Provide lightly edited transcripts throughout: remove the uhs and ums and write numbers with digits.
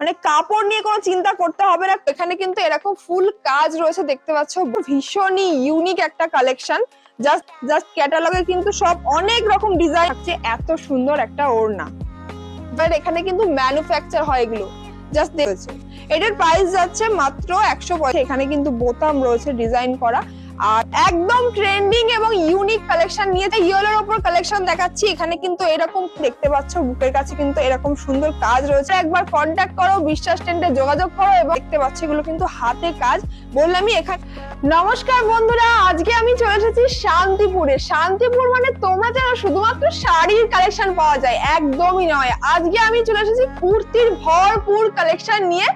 মানে কাপড় নিয়ে কোনো চিন্তা করতে হবে না। এখানে কিন্তু এরকম ফুল কাজ রয়েছে দেখতে পাচ্ছ, ভীষণই ইউনিক একটা কালেকশন। জাস্ট ক্যাটালগে কিন্তু সব অনেক রকম ডিজাইন থাকছে, এত সুন্দর একটা ওড়না। বাট এখানে কিন্তু ম্যানুফ্যাকচার হয় এগুলো, জাস্ট দেখেছে। এটার প্রাইস যাচ্ছে মাত্র 150। এখানে কিন্তু বোতাম রয়েছে ডিজাইন করা, আর একদম ট্রেন্ডিং এবং ইউনিক কালেকশন নিয়ে ইয়েলোর উপর কালেকশন দেখাচ্ছি। এখানে কিন্তু এরকম দেখতে পাচ্ছ বুকের কাছে কিন্তু এরকম সুন্দর কাজ রয়েছে। একবার কন্ট্যাক্ট করো, বিশ্বাস টেন্টে যোগাযোগ করো। এবং দেখতে পাচ্ছ এগুলো কিন্তু হাতে কাজ, বললামই এখানে। নমস্কার বন্ধুরা, আজকে আমি চলে এসেছি শান্তিপুরে। শান্তিপুর মানে তোমরা জানো শুধুমাত্র শাড়ির কালেকশন পাওয়া যায়, একদমই নয়। আজকে আমি চলে এসেছি কুর্তির ভরপুর কালেকশন নিয়ে।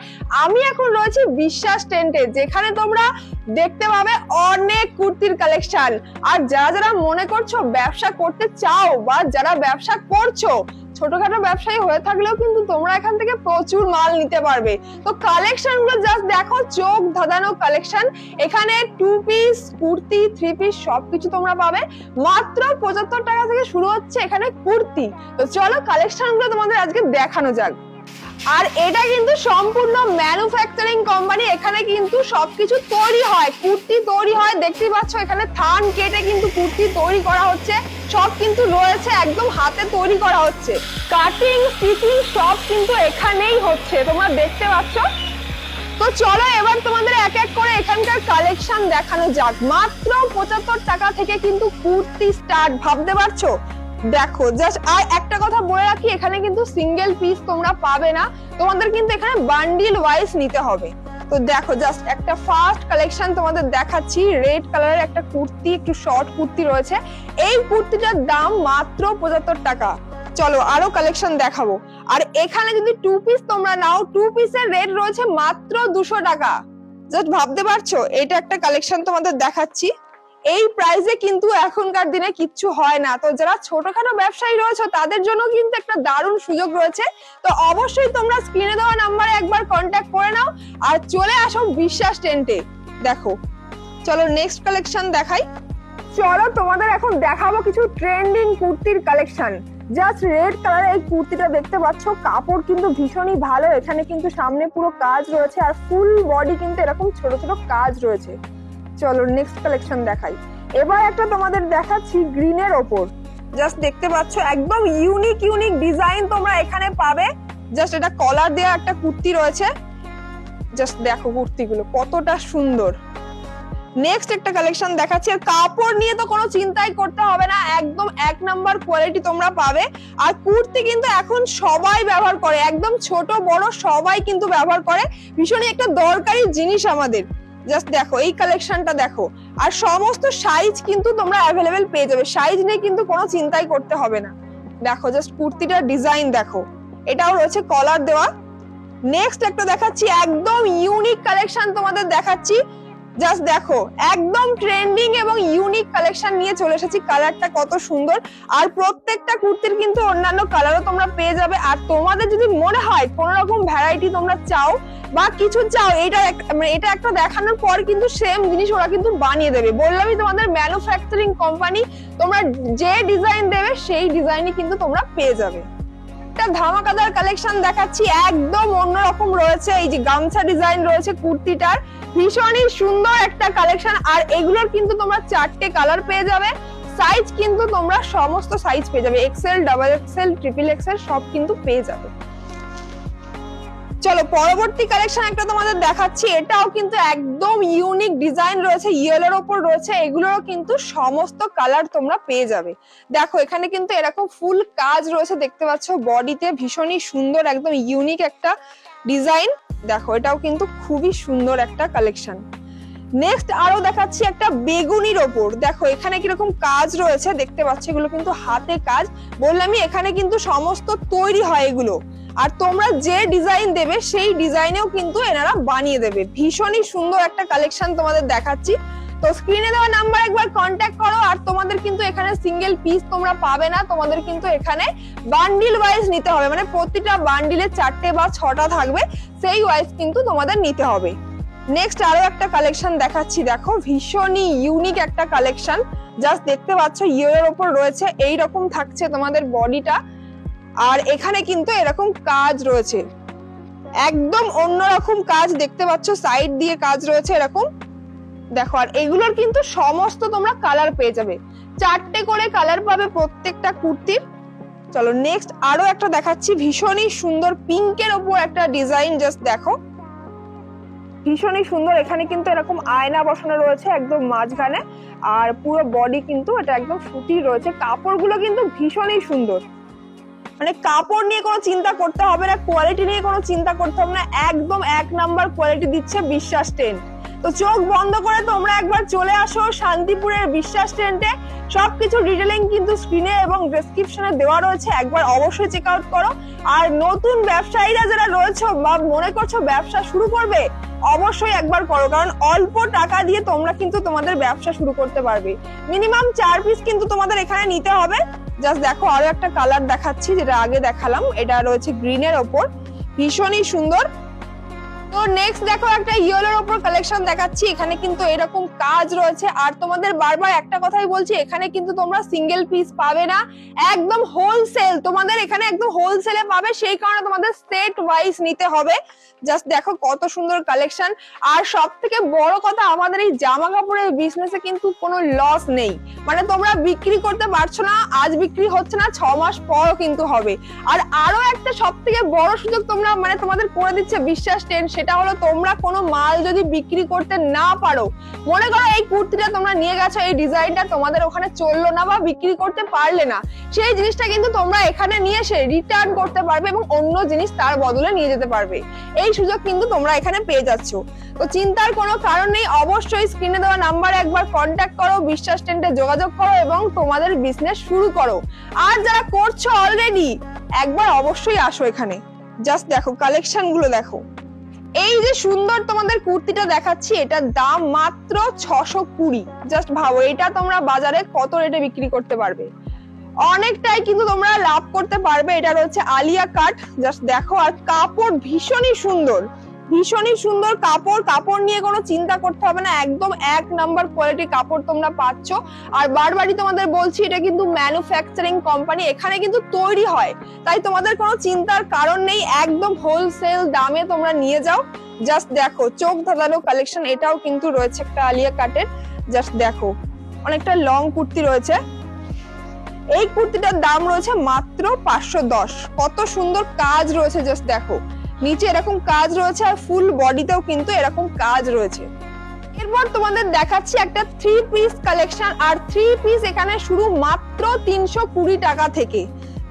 আমি এখন রয়েছি বিশ্বাস টেন্টে, যেখানে তোমরা দেখতে পাবে অনেক কুর্তির কালেকশন। আর যারা যারা মনে করছো ব্যবসা করতে চাও, বা যারা ব্যবসা করছো, ছোটখাটো ব্যবসায়ী হয়ে থাকলেও কিন্তু তোমরা এখান থেকে প্রচুর মাল নিতে পারবে। তো কালেকশন গুলো জাস্ট দেখো, চোখ ধাঁধানো কালেকশন। এখানে 2 পিস কুর্তি, 3 পিস সবকিছু তোমরা পাবে। মাত্র 75 টাকা থেকে শুরু হচ্ছে এখানে কুর্তি। তো চলো কালেকশন গুলো তোমাদের আজকে দেখানো যাক। আর এটা কিন্তু সম্পূর্ণ ম্যানুফ্যাকচারিং কোম্পানি, এখানে কিন্তু সবকিছু তৈরি হয়, কুর্তি তৈরি হয়। দেখতেই পাচ্ছ এখানে থান কেটে কিন্তু কুর্তি তৈরি করা হচ্ছে, সব কিন্তু রয়েছে একদম হাতে তৈরি করা হচ্ছে। কাটিং স্টিচিং সব কিন্তু এখানেই হচ্ছে, তোমরা দেখতে পাচ্ছ। তো চলো এবার তোমাদের এক এক করে এখানকার কালেকশন দেখানো যাক। মাত্র 75 টাকা থেকে কিন্তু কুর্তি স্টার্ট, ভাবতে পারছো? দেখো জাস্ট, আর একটা কথা বলে রাখি, এখানে কিন্তু সিঙ্গেল পিস তোমরা পাবে না, তোমাদের কিন্তু এখানে বান্ডিল ওয়াইজ নিতে হবে। তো দেখো জাস্ট একটা ফার্স্ট কালেকশন তোমাদের দেখাচ্ছি। রেড কালারের একটা কুর্তি, একটু শর্ট কুর্তি রয়েছে। এই কুর্তিটার দাম মাত্র 75 টাকা। চলো আরো কালেকশন দেখাবো। আর এখানে যদি 2 পিস তোমরা নাও, 2 পিসের রেট রয়েছে মাত্র 200 টাকা। জাস্ট ভাবতে পারছো, এটা একটা কালেকশন তোমাদের দেখাচ্ছি। এই প্রাইসে কিন্তু এখনকার দিনে কিচ্ছু হয় না। তো যারা ছোটখাটো ব্যবসায়ী রয়েছে তাদের জন্য কিন্তু একটা দারুণ সুযোগ রয়েছে। তো অবশ্যই তোমরা স্ক্রিনে দেওয়া নাম্বারে একবার কন্ট্যাক্ট করে নাও আর চলে আসো বিশ্বাস টেন্টে। দেখো চলো নেক্সট কালেকশন দেখাই। চলো তোমাদের এখন দেখাবো কিছু ট্রেন্ডিং কুর্তির কালেকশন। জাস্ট রেড কালারের এই কুর্তিটা দেখতে পাচ্ছ, কাপড় কিন্তু ভীষণই ভালো। এখানে কিন্তু সামনে পুরো কাজ রয়েছে, আর ফুল বডি কিন্তু এরকম ছোট ছোট কাজ রয়েছে। চলো নেক্সট কালেকশন দেখাই। এবার একটা তোমাদের দেখাচ্ছি গ্রিনের ওপর। জাস্ট দেখতে পাচ্ছ একদম ইউনিক ইউনিক ডিজাইন তোমরা এখানে পাবে। জাস্ট এটা কলার দেওয়া একটা কুর্তি রয়েছে। জাস্ট দেখো কুর্তিগুলো কতটা সুন্দর। নেক্সট একটা কালেকশন দেখাচ্ছি। আর কাপড় নিয়ে তো কোনো চিন্তাই করতে হবে না, একদম 1 নাম্বার কোয়ালিটি তোমরা পাবে। আর কুর্তি কিন্তু এখন সবাই ব্যবহার করে, একদম ছোট বড় সবাই কিন্তু ব্যবহার করে। ভীষণই একটা দরকারি জিনিস আমাদের। জাস্ট দেখো এই কালেকশনটা দেখো, আর সমস্ত সাইজ কিন্তু তোমরা অ্যাভেলেবেল পেয়ে যাবে, সাইজ নিয়ে কিন্তু কোনো চিন্তাই করতে হবে না। দেখো জাস্ট কুর্তিটার ডিজাইন দেখো, এটাও রয়েছে কলার দেওয়া। নেক্সট একটা দেখাচ্ছি, একদম ইউনিক কালেকশন তোমাদের দেখাচ্ছি। জাস্ট দেখো একদম ট্রেন্ডিং এবং ইউনিক কালেকশন নিয়ে চলে এসেছি। কালারটা কত সুন্দর, আর প্রত্যেকটা কুর্তির কিন্তু অন্যান্য কালারও তোমরা পেয়ে যাবে। আর তোমাদের যদি মনে হয় কোন রকম ভ্যারাইটি তোমরা চাও বা কিছু চাও, এটা একটা দেখানোর পর কিন্তু সেম জিনিস ওরা কিন্তু বানিয়ে দেবে। বললামই তোমাদের ম্যানুফ্যাকচারিং কোম্পানি, তোমরা যে ডিজাইন দেবে সেই ডিজাইনই কিন্তু তোমরা পেয়ে যাবে। একটা ধামাকাদার কালেকশন দেখাচ্ছি, একদম অন্যরকম রয়েছে। এই যে গামছা ডিজাইন রয়েছে কুর্তিটার, ভীষণই সুন্দর একটা কালেকশন। আর এগুলোর কিন্তু তোমরা 4টে কালার পেয়ে যাবে। সাইজ কিন্তু তোমরা সমস্ত সাইজ পেয়ে যাবে, XL, double XL, triple XL সব কিন্তু পেয়ে যাবে। চলো পরবর্তী কালেকশন একটা তোমাদের দেখাচ্ছি। এটাও কিন্তু একদম ইউনিক ডিজাইন রয়েছে, ইয়েলোর ওপর রয়েছে। এগুলোরও কিন্তু সমস্ত কালার তোমরা পেয়ে যাবে। দেখো এখানে কিন্তু এরকম ফুল কাজ রয়েছে, দেখতে পাচ্ছ বডিতে, ভীষণই সুন্দর একদম ইউনিক একটা ডিজাইন। দেখো এটাও কিন্তু খুবই সুন্দর একটা কালেকশন। নেক্সট আরো দেখাচ্ছি একটা বেগুনির ওপর। দেখো এখানে কিরকম কাজ রয়েছে দেখতে পাচ্ছ, এগুলো কিন্তু হাতে কাজ। বললামই এখানে কিন্তু সমস্ত তৈরি হয় এগুলো, আর তোমরা যে ডিজাইন দেবে সেই ডিজাইনেও কিন্তু এনারা বানিয়ে দেবে। ভীষণই সুন্দর একটা কালেকশন তোমাদের দেখাচ্ছি। তো স্ক্রিনে দেওয়া নাম্বার একবার কন্ট্যাক্ট করো। আর তোমাদের কিন্তু এখানে সিঙ্গেল পিস তোমরা পাবে না, তোমাদের কিন্তু এখানে বান্ডিল ওয়াইজ নিতে হবে, মানে প্রতিটা বান্ডিলে 4টে বা 6টা থাকবে, সেই ওয়াইজ কিন্তু তোমাদের নিতে হবে। নেক্সট আরো একটা কালেকশন দেখাচ্ছি। দেখো ভীষণই ইউনিক একটা কালেকশন। জাস্ট দেখতে পাচ্ছ ইয়ের ওপর রয়েছে, এই রকম থাকছে তোমাদের বডিটা। আর এখানে কিন্তু এরকম কাজ রয়েছে, একদম অন্যরকম কাজ দেখতে পাচ্ছ, সাইড দিয়ে কাজ রয়েছে এরকম দেখো। আর এগুলোর কিন্তু সমস্ত তোমরা কালার পেয়ে যাবে, 4টে করে কালার পাবে প্রত্যেকটা কুর্তির। চলো নেক্সট আরো একটা দেখাচ্ছি, ভীষণই সুন্দর পিঙ্কের ওপর একটা ডিজাইন, জাস্ট দেখো ভীষণই সুন্দর। এখানে কিন্তু এরকম আয়না বসানো রয়েছে একদম মাঝখানে, আর পুরো বডি কিন্তু এটা একদম সুতির রয়েছে। কাপড়গুলো কিন্তু ভীষণই সুন্দর, মানে কাপড় নিয়ে কোনো চিন্তা করতে হবে না, কোয়ালিটি নিয়ে কোনো চিন্তা করতে হবে না, একদম 1 নাম্বার কোয়ালিটি দিচ্ছে বিশ্বাস টেন্ট। তো চোখ বন্ধ করে তোমরা একবার চলে আসো শান্তিপুরের বিশ্বাস টেন্টে। সবকিছু ডিটেইলিং কিন্তু স্ক্রিনে এবং ডেসক্রিপশনে দেওয়া রয়েছে, একবার অবশ্যই চেক আউট করো। আর নতুন ব্যবসায়ীরা যারা রয়েছে বা মনে করছো ব্যবসা শুরু করবে, অবশ্যই একবার করো, কারণ অল্প টাকা দিয়ে তোমরা কিন্তু তোমাদের ব্যবসা শুরু করতে পারবে। মিনিমাম 4 পিস কিন্তু তোমাদের এখানে নিতে হবে। জাস্ট দেখো আরো একটা কালার দেখাচ্ছি, যেটা আগে দেখালাম, এটা রয়েছে গ্রিনের ওপর, ভীষণই সুন্দর। তো নেক্সট দেখো একটা ইয়েলোর ওপর কালেকশন দেখাচ্ছি, এখানে কিন্তু এরকম কাজ রয়েছে। আর তোমাদের বারবার একটা কথাই বলছি, এখানে কিন্তু তোমরা সিঙ্গেল পিস পাবে না, একদম হোলসেল তোমাদের এখানে একদম হোলসেলে পাবে, সেই কারণে তোমাদের সেট ওয়াইজ নিতে হবে। জাস্ট দেখো কত সুন্দর কালেকশন। আর সব থেকে বড় কথা, আমাদের এই জামা কাপড়ের বিজনেসে কিন্তু কোনো লস নেই, মানে তোমরা বিক্রি করতে পারছো না, আজ বিক্রি হচ্ছে না, 6 মাস পরও কিন্তু হবে। আর আরো একটা সব থেকে বড় সুযোগ তোমরা মানে তোমাদের করে দিচ্ছে বিশ্বাস টেন্ট, সেটা হলো তোমরা কোনো মাল যদি বিক্রি করতে না পারো, মনে করো এই কুর্তিটা তোমরা নিয়ে গেছো, এই ডিজাইনটা তোমাদের ওখানে চললো না বা বিক্রি করতে পারলে না, সেই জিনিসটা কিন্তু তোমরা এখানে নিয়ে এসে রিটার্ন করতে পারবে এবং অন্য জিনিস তার বদলে নিয়ে যেতে পারবে। এই সুযোগ কিন্তু তোমরা এখানে পেয়ে যাচ্ছ। তো চিন্তার কোনো কারণ নেই, অবশ্যই স্ক্রিনে দেওয়া নাম্বারে একবার কন্ট্যাক্ট করো, বিশ্বাস টেন্টে যোগাযোগ করো এবং তোমাদের বিজনেস শুরু করো। আর যারা করছো অলরেডি, একবার অবশ্যই আসো এখানে। জাস্ট দেখো কালেকশন গুলো দেখো, এই যে সুন্দর তোমাদের কুর্তিটা দেখাচ্ছি, এটার দাম মাত্র 620। জাস্ট ভাবো এটা তোমরা বাজারে কত রেটে বিক্রি করতে পারবে, অনেকটাই কিন্তু তোমরা লাভ করতে পারবে। এটা রয়েছে আলিয়া কাট, জাস্ট দেখো। আর কাপড় ভীষণই সুন্দর, ভীষণই সুন্দর কাপড়, কাপড় নিয়ে কোনো চিন্তা করতে হবে না, একদম 1 নাম্বার কোয়ালিটি কাপড় তোমরা পাচ্ছ। আর বারবারই তোমাদের বলছি, এটা কিন্তু ম্যানুফ্যাকচারিং কোম্পানি, এখানে কিন্তু তৈরি হয়, তাই তোমাদের কোনো চিন্তার কারণ নেই, একদম হোলসেল দামে তোমরা নিয়ে যাও। জাস্ট দেখো চোখ ধাঁধানো কালেকশন, এটাও কিন্তু রয়েছে একটা আলিয়া কাটের। জাস্ট দেখো অনেকটা লং কুর্তি রয়েছে, এই কুর্তিটার দাম রয়েছে মাত্র 510। কত সুন্দর কাজ রয়েছে, জাস্ট দেখো নিচে এরকম কাজ রয়েছে আর ফুল বডিতেও কিন্তু এরকম কাজ রয়েছে। এরপর তোমাদের দেখাচ্ছি একটা 3 পিস কালেকশন, আর 3 পিস এখানে শুরু মাত্র 320 টাকা থেকে।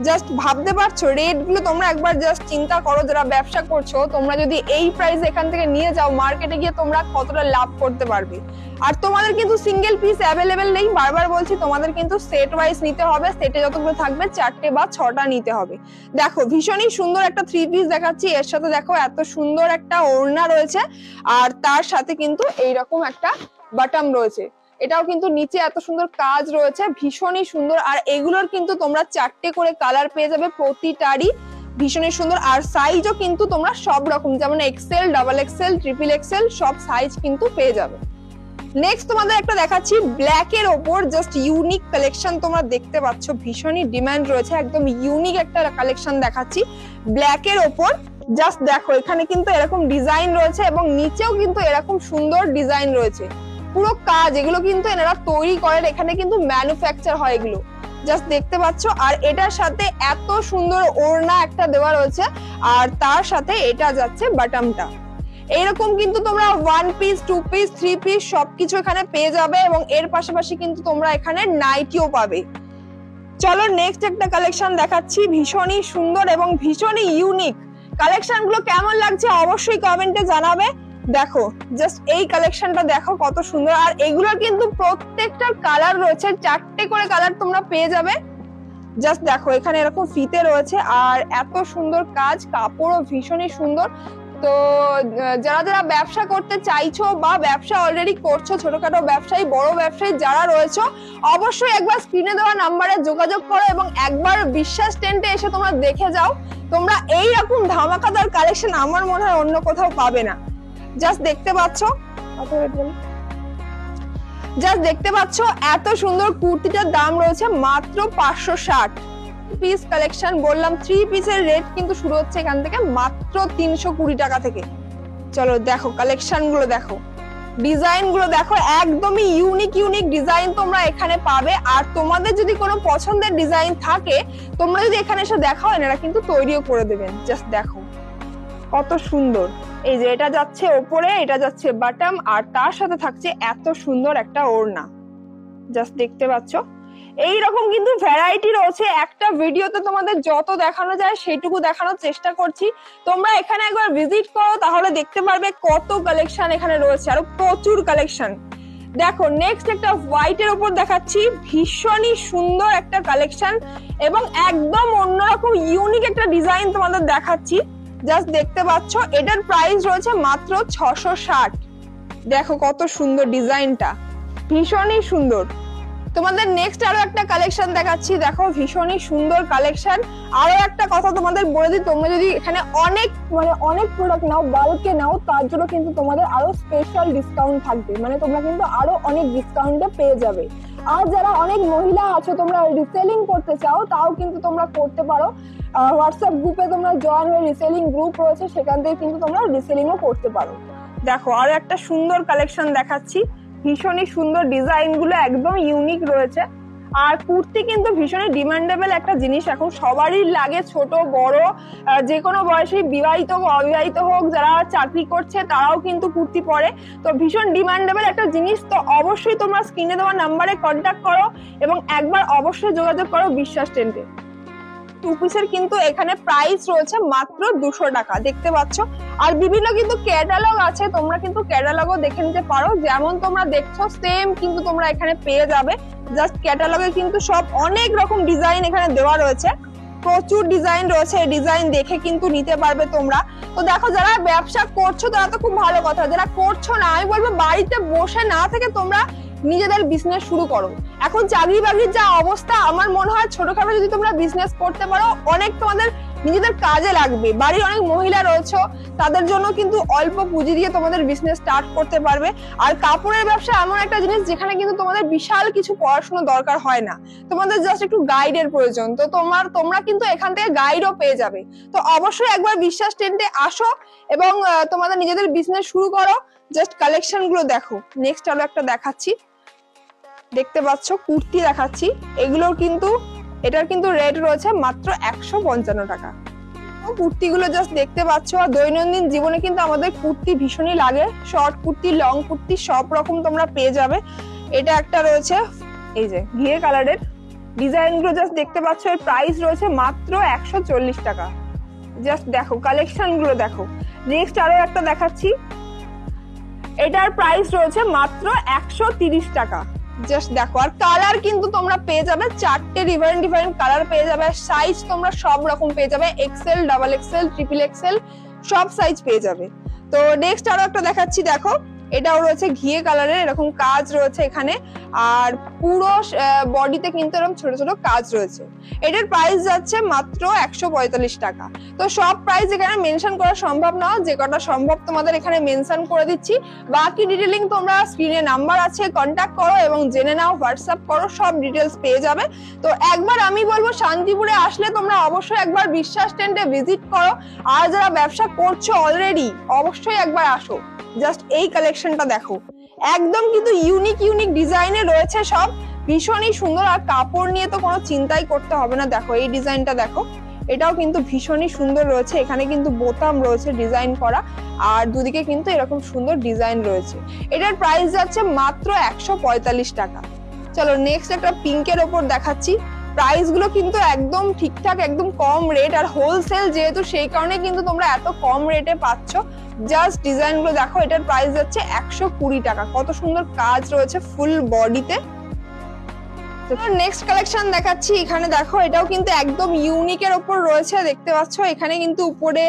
জাস্ট ভাবতে পারছো রেট গুলো, তোমরা একবার জাস্ট চিন্তা করো, যারা ব্যবসা করছো তোমরা যদি এই প্রাইস এখান থেকে নিয়ে যাও, মার্কেটে গিয়ে তোমরা কতটা লাভ করতে পারবে। আর তোমাদের কিন্তু সিঙ্গেল পিস অ্যাভেলেবেল নেই, বারবার বলছি তোমাদের কিন্তু সেট ওয়াইজ নিতে হবে, সেটে যতগুলো থাকবে 4টে বা 6টা নিতে হবে। দেখো ভীষণই সুন্দর একটা 3 পিস দেখাচ্ছি, এর সাথে দেখো এত সুন্দর একটা ওড়না রয়েছে, আর তার সাথে কিন্তু এইরকম একটা বাটম রয়েছে, এটাও কিন্তু নিচে এত সুন্দর কাজ রয়েছে, ভীষণই সুন্দর। আর এগুলোর কিন্তু তোমরা 4টে করে কালার পেয়ে যাবে, প্রতিটারই ভীষণই সুন্দর। আর সাইজও কিন্তু তোমরা সব রকম, যেমন XL, double XL, triple XL, সব সাইজ কিন্তু পেয়ে যাবে। নেক্সট তোমাদের একটা দেখাচ্ছি ব্ল্যাক এর ওপর, জাস্ট ইউনিক কালেকশন তোমরা দেখতে পাচ্ছ, ভীষণই ডিমান্ড রয়েছে, একদম ইউনিক একটা কালেকশন দেখাচ্ছি ব্ল্যাক এর ওপর। জাস্ট দেখো এখানে কিন্তু এরকম ডিজাইন রয়েছে এবং নিচেও কিন্তু এরকম সুন্দর ডিজাইন রয়েছে, পুরো কাজ, এগুলো কিন্তু এনারা তৈরি করেন, এখানে কিন্তু ম্যানুফ্যাকচার হয় এগুলো, জাস্ট দেখতে পাচ্ছ। আর এটার সাথে এত সুন্দর ওড়না একটা দেওয়া রয়েছে, আর তার সাথে এটা যাচ্ছে বাটমটা। এইরকম কিন্তু তোমরা 1 পিস, 2 পিস, 3 পিস সবকিছু এখানে পেয়ে যাবে, এবং এর পাশাপাশি কিন্তু তোমরা এখানে নাইটিও পাবে। চলো নেক্সট একটা কালেকশন দেখাচ্ছি, ভীষণই সুন্দর এবং ভীষণই ইউনিক। কালেকশন গুলো কেমন লাগছে অবশ্যই কমেন্টে জানাবে। দেখো জাস্ট এই কালেকশনটা দেখো কত সুন্দর, আর এগুলোর কিন্তু প্রত্যেকটার কালার রয়েছে, 4টে করে কালার তোমরা পেয়ে যাবে। জাস্ট দেখো এখানে এরকম ফিতে রয়েছে, আর এত সুন্দর কাজ, কাপড়ও ভীষণই সুন্দর। তো যারা যারা ব্যবসা করতে চাইছো বা ব্যবসা অলরেডি করছো, ছোটখাটো ব্যবসায়ী, বড় ব্যবসায়ী যারা রয়েছে, অবশ্যই একবার স্ক্রিনে দেওয়া নাম্বারে যোগাযোগ করো এবং একবার বিশ্বাস টেন্টে এসে তোমরা দেখে যাও। তোমরা এই রকম ধামাকাদার কালেকশন আমার মনে হয় অন্য কোথাও পাবে না। জাস্ট দেখতে পাচ্ছ, জাস্ট দেখতে পাচ্ছ এত সুন্দর কুর্তিটার দাম রয়েছে মাত্র 560। পিস কালেকশন বললাম, 3 পিসের রেট কিন্তু শুরু হচ্ছে এখান থেকে মাত্র 320 টাকা থেকে। চলো দেখো কালেকশন গুলো দেখো, ডিজাইন গুলো দেখো, একদমই ইউনিক ডিজাইন তোমরা এখানে পাবে। আর তোমাদের যদি কোনো পছন্দের ডিজাইন থাকে তোমরা যদি এখানে এসে দেখাও, এনারা কিন্তু তৈরিও করে দেবেন। জাস্ট দেখো কত সুন্দর। এই যে এটা যাচ্ছে ওপরে, এটা যাচ্ছে বাটম, আর তার সাথে থাকছে এত সুন্দর একটা ওড়না। জাস্ট দেখতে পাচ্ছ, এইরকম কিন্তু ভ্যারাইটি রয়েছে। একটা ভিডিওতে তোমাদের যত দেখানো যায় সেইটুকু দেখানোর চেষ্টা করছি। তোমরা এখানে একবার ভিজিট করো, তাহলে দেখতে পারবে কত কালেকশন এখানে রয়েছে, আরো প্রচুর কালেকশন। দেখো নেক্সট একটা হোয়াইটের উপর দেখাচ্ছি, ভীষণই সুন্দর একটা কালেকশন এবং একদম অন্যরকম ইউনিক একটা ডিজাইন তোমাদের দেখাচ্ছি। জাস্ট দেখতে পাচ্ছ, এটার প্রাইস রয়েছে মাত্র 660। দেখো কত সুন্দর ডিজাইনটা, ভীষণই সুন্দর। তোমাদের নেক্সট আরো একটা কালেকশন দেখাচ্ছি, দেখো ভীষণই সুন্দর কালেকশন। আরো একটা কথা তোমাদের বলে দিই, তোমরা যদি এখানে অনেক প্রোডাক্ট নাও, বাল্কে নাও, তার জন্য কিন্তু তোমাদের আরো স্পেশাল ডিসকাউন্ট থাকবে, মানে তোমরা কিন্তু আরো অনেক ডিসকাউন্টে পেয়ে যাবে। আর যারা অনেক মহিলা আছো, তোমরা রিসেলিং করতে চাও, তাও কিন্তু তোমরা করতে পারো। হোয়াটসঅ্যাপ গ্রুপে তোমরা জয়েন হয়ে, রিসেলিং গ্রুপ রয়েছে, সেখান থেকে কিন্তু তোমরা রিসেলিংও করতে পারো। দেখো আরো একটা সুন্দর কালেকশন দেখাচ্ছি, ভীষণই সুন্দর, ডিজাইন গুলো একদম ইউনিক রয়েছে। আর কুর্তি কিন্তু ভীষণই ডিমান্ডেবল একটা জিনিস, এখন সবারই লাগে, ছোট বড় যে কোনো বয়সী, বিবাহিত হোক অবিবাহিত হোক, যারা চাকরি করছে তারাও কিন্তু কুর্তি পরে। তো ভীষণ ডিমান্ডেবল একটা জিনিস। তো অবশ্যই তোমরা স্ক্রিনে দেওয়া নাম্বারে কন্ট্যাক্ট করো এবং একবার অবশ্যই যোগাযোগ করো বিশ্বাস টেন্টে। 2 পিসের কিন্তু এখানে প্রাইস রয়েছে মাত্র 200 টাকা, দেখতে পাচ্ছ। আর বিভিন্ন কিন্তু ক্যাটালগ আছে, তোমরা কিন্তু ক্যাটালগও দেখে নিতে পারো। যেমন তোমরা দেখছো সেম কিন্তু তোমরা এখানে পেয়ে যাবে। জাস্ট ক্যাটালগে কিন্তু সব অনেক রকম ডিজাইন এখানে দেওয়া রয়েছে, প্রচুর ডিজাইন রয়েছে, ডিজাইন দেখে কিন্তু নিতে পারবে তোমরা। তো দেখো যারা ব্যবসা করছো তারা তো খুব ভালো কথা, যারা করছো না, আমি বলবো বাড়িতে বসে না থেকে তোমরা নিজেদের বিজনেস শুরু করো। এখন চাকরি বাকরির যা অবস্থা, আমার মনে হয় ছোটখাটো যদি তোমরা বিজনেস করতে পারো, অনেক তোমাদের নিজেদের কাজে লাগবে। বাড়ির অনেক মহিলা রয়েছে, তাদের জন্য কিন্তু অল্প পুঁজি দিয়ে তোমাদের বিজনেস স্টার্ট করতে পারবে। আর কাপড়ের ব্যবসা এমন একটা জিনিস যেখানে কিন্তু তোমাদের বিশাল কিছু পড়াশোনা দরকার হয় না, তোমাদের জাস্ট একটু গাইডের প্রয়োজন। তো তোমরা কিন্তু এখান থেকে গাইডও পেয়ে যাবে। তো অবশ্যই একবার বিশ্বাস টেন্টে আসো এবং তোমাদের নিজেদের বিজনেস শুরু করো। জাস্ট কালেকশন গুলো দেখো। নেক্সট আরো একটা দেখাচ্ছি, দেখতে পাচ্ছ কুর্তি দেখাচ্ছি, এগুলো কিন্তু এটার কিন্তু রেট রয়েছে মাত্র 155 টাকা। কুর্তিগুলো জাস্ট দেখতে পাচ্ছ। আর দৈনন্দিন জীবনে কিন্তু আমাদের কুর্তি ভীষণই লাগে, শর্ট কুর্তি, লং কুর্তি সব রকম তোমরা পেয়ে যাবে। এটা একটা রয়েছে এই যে ঘিয়ে কালারের, ডিজাইন গুলো জাস্ট দেখতে পাচ্ছ, এর প্রাইস রয়েছে মাত্র 140 টাকা। জাস্ট দেখো কালেকশন গুলো দেখো। নেক্সট আরো একটা দেখাচ্ছি, এটার প্রাইস রয়েছে মাত্র 130 টাকা। জাস্ট দেখো, আর কালার কিন্তু তোমরা পেয়ে যাবে 4টে ডিফারেন্ট কালার পেয়ে যাবে। সাইজ তোমরা সব রকম পেয়ে যাবে, XL, double XL, triple XL, সব সাইজ পেয়ে যাবে। তো নেক্সট আরো একটা দেখাচ্ছি, দেখো এটাও রয়েছে ঘিয়ে কালারের, এরকম কাজ রয়েছে এখানে, আর পুরো বডিতে কিন্তু এরকম ছোট ছোট কাজ রয়েছে। এটার প্রাইস যাচ্ছে মাত্র 145 টাকা। তো সব প্রাইস এখানে মেনশন করা সম্ভব না, যে কটা সম্ভব তোমাদের এখানে মেনশন করে দিচ্ছি। বাকি ডিটেইলিং তোমরা স্ক্রিনে নাম্বার আছে, কন্ট্যাক্ট করো এবং জেনে নাও, হোয়াটসঅ্যাপ করো, সব ডিটেলস পেয়ে যাবে। তো একবার আমি বলবো শান্তিপুরে আসলে তোমরা অবশ্যই একবার বিশ্বাস টেন্টে ভিজিট করো। আর যারা ব্যবসা করছো অলরেডি, অবশ্যই একবার আসো। জাস্ট এই কালেকশনটা দেখো, একদম কিন্তু ইউনিক ডিজাইনে রয়েছে, সব ভীষণই সুন্দর। আর কাপড় নিয়ে তো কোনো চিন্তাই করতে হবে না। দেখো এই ডিজাইনটা দেখো, এটাও কিন্তু ভীষণই সুন্দর রয়েছে। এখানে কিন্তু বোতাম রয়েছে ডিজাইন করা, আর দুদিকে কিন্তু এরকম সুন্দর ডিজাইন রয়েছে। এটার প্রাইস যাচ্ছে মাত্র 145 টাকা। চলো নেক্সট একটা পিঙ্কের ওপর দেখাচ্ছি। প্রাইস গুলো কিন্তু একদম ঠিকঠাক, একদম কম রেট, আর হোলসেল যেহেতু সেই কারণে কিন্তু তোমরা এত কম রেটে পাচ্ছ। জাস্ট ডিজাইন গুলো দেখো, এটার প্রাইস যাচ্ছে 120 টাকা। কত সুন্দর কাজ রয়েছে ফুল বডিতে। নেক্সট কালেকশন দেখাচ্ছি, এখানে দেখো এটাও কিন্তু একদম ইউনিকের ওপর রয়েছে, দেখতে পাচ্ছ। এখানে কিন্তু উপরে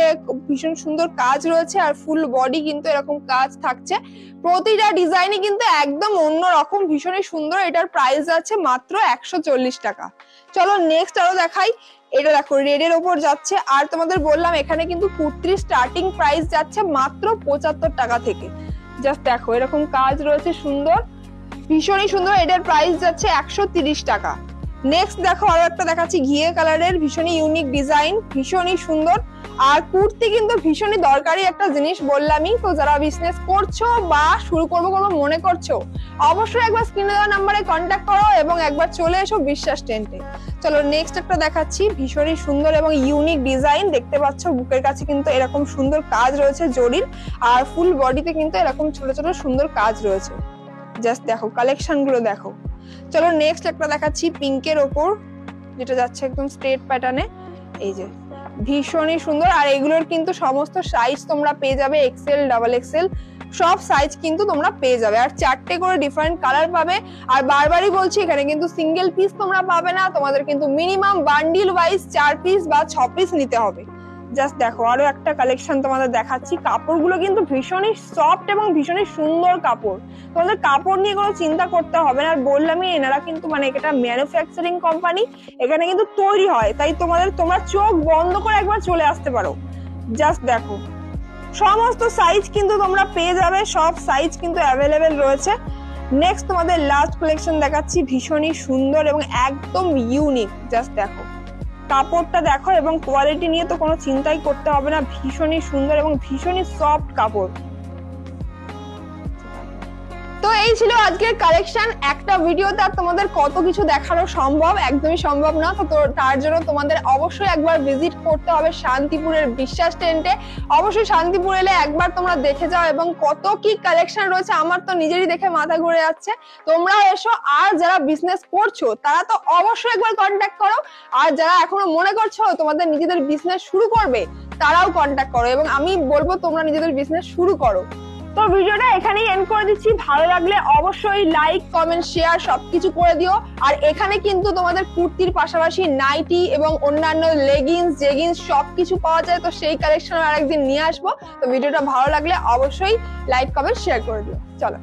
ভীষণ সুন্দর কাজ রয়েছে, আর ফুল বডি কিন্তু এরকম কাজ থাকছে। প্রতিটা ডিজাইনই কিন্তু একদম অন্যরকম, ভীষণই সুন্দর। এটার প্রাইস আছে মাত্র 140 টাকা। চলো নেক্সট আরো দেখাই। এটা দেখো রেডের ওপর যাচ্ছে, আর তোমাদের বললাম এখানে কিন্তু কুর্তির স্টার্টিং প্রাইস যাচ্ছে মাত্র 75 টাকা থেকে। জাস্ট দেখো এরকম কাজ রয়েছে সুন্দর, ভীষণই সুন্দর। এটার প্রাইস যাচ্ছে 130 টাকা। নেক্সট দেখো আরো একটা দেখাচ্ছি ঘিয়ে কালারের, ভীষণই ইউনিক ডিজাইন, ভীষণই সুন্দর। আর কুর্তি কিন্তু ভীষণই দরকারি একটা জিনিস বললামই। তো যারা বিজনেস করছো বা শুরু করবো মনে করছো, অবশ্যই একবার স্ক্রিনে দেওয়া নাম্বারে কন্ট্যাক্ট করো এবং একবার চলে এসো বিশ্বাস টেন্টে। চলো নেক্সট একটা দেখাচ্ছি, ভীষণই সুন্দর এবং ইউনিক ডিজাইন। দেখতে পাচ্ছ বুকের কাছে কিন্তু এরকম সুন্দর কাজ রয়েছে জরির, আর ফুল বডিতে কিন্তু এরকম ছোট ছোট সুন্দর কাজ রয়েছে। জাস্ট দেখো কালেকশন গুলো দেখো। চলো নেক্সট একটা দেখাচ্ছি পিঙ্কের ওপর, যেটা যাচ্ছে একদম স্ট্রেট প্যাটার্নে। এই যে ভীষণই সুন্দর। আর এগুলোর কিন্তু সমস্ত সাইজ তোমরা পেয়ে যাবে, এক্সেল, ডাবল এক্সেল, সব সাইজ কিন্তু তোমরা পেয়ে যাবে। আর 4টে করে ডিফারেন্ট কালার পাবে। আর বারবারই বলছি এখানে কিন্তু সিঙ্গেল পিস তোমরা পাবে না, তোমাদের কিন্তু মিনিমাম বান্ডিল ওয়াইজ 4 পিস বা 6 পিস নিতে হবে। জাস্ট দেখো আরো একটা কালেকশন তোমাদের দেখাচ্ছি। কাপড়গুলো কিন্তু ভীষণই সফট এবং ভীষণই সুন্দর কাপড়, তোমাদের কাপড় নিয়ে কোনো চিন্তা করতে হবে না। আর বললামই এনারা কিন্তু এটা ম্যানুফ্যাকচারিং কোম্পানি, এখানে কিন্তু তৈরি হয়, তাই তোমরা চোখ বন্ধ করে একবার চলে আসতে পারো। জাস্ট দেখো সমস্ত সাইজ কিন্তু তোমরা পেয়ে যাবে, সব সাইজ কিন্তু অ্যাভেলেবেল রয়েছে। নেক্সট তোমাদের লাস্ট কালেকশন দেখাচ্ছি, ভীষণই সুন্দর এবং একদম ইউনিক। জাস্ট দেখো কাপড়টা দেখো এবং কোয়ালিটি নিয়ে তো কোনো চিন্তাই করতে হবে না, ভীষণই সুন্দর এবং ভীষণই সফট কাপড়। তো এই ছিল আজকের কালেকশন। একটা ভিডিওতে আর তোমাদের কত কিছু দেখানো সম্ভব, একদমই সম্ভব না। তো তার জন্য তোমাদের অবশ্যই একবার ভিজিট করতে হবে শান্তিপুরের বিশ্বাস টেন্টে। অবশ্যই শান্তিপুর এলে একবার তোমরা দেখে যাও এবং কত কি কালেকশন রয়েছে, আমার তো নিজেরই দেখে মাথা ঘুরে যাচ্ছে। তোমরা এসো, আর যারা বিজনেস করছো তারা তো অবশ্যই একবার কন্ট্যাক্ট করো, আর যারা এখনো মনে করছো তোমাদের নিজেদের বিজনেস শুরু করবে তারাও কন্ট্যাক্ট করো, এবং আমি বলবো তোমরা নিজেদের বিজনেস শুরু করো। তো ভিডিওটা এখানেই এন্ড করে দিচ্ছি। ভালো লাগলে অবশ্যই লাইক, কমেন্ট, শেয়ার সবকিছু করে দিও। আর এখানে কিন্তু তোমাদের কুর্তির পাশাপাশি নাইটি এবং অন্যান্য লেগিংস, জেগিংস সবকিছু পাওয়া যায়। তো সেই কালেকশন আরেকদিন নিয়ে আসবো। তো ভিডিওটা ভালো লাগলে অবশ্যই লাইক, কমেন্ট, শেয়ার করে দিও। চলো।